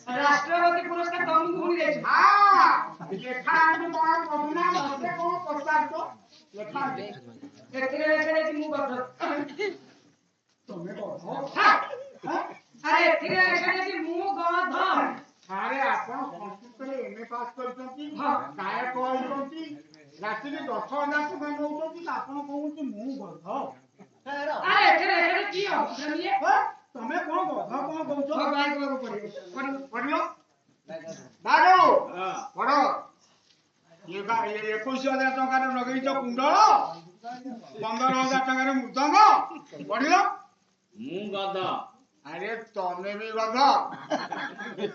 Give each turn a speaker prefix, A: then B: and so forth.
A: राष्ट्रपति पुरस्कार तमको मिल जाय लेखा आने बार महीना मते को पुरस्कार तो लेखा एथिरे एथिरे मु बध तमे को अरे एथिरे एथिरे मु गध अरे आपण संस्कृत रे एमए पास करछंती काय कहउछंती राति में 10,000 टका नउछंती आपण कहउछी मु गध अरे एथिरे एथिरे की हो तमे कोन गध कोन कहउछ गाय को पड़ियो दादू पड़ो ये 21,000 टका रे लगेइछ कुंडल 15,000 टका रे मुदंग पड़ियो मु गध अरे तमे भी गध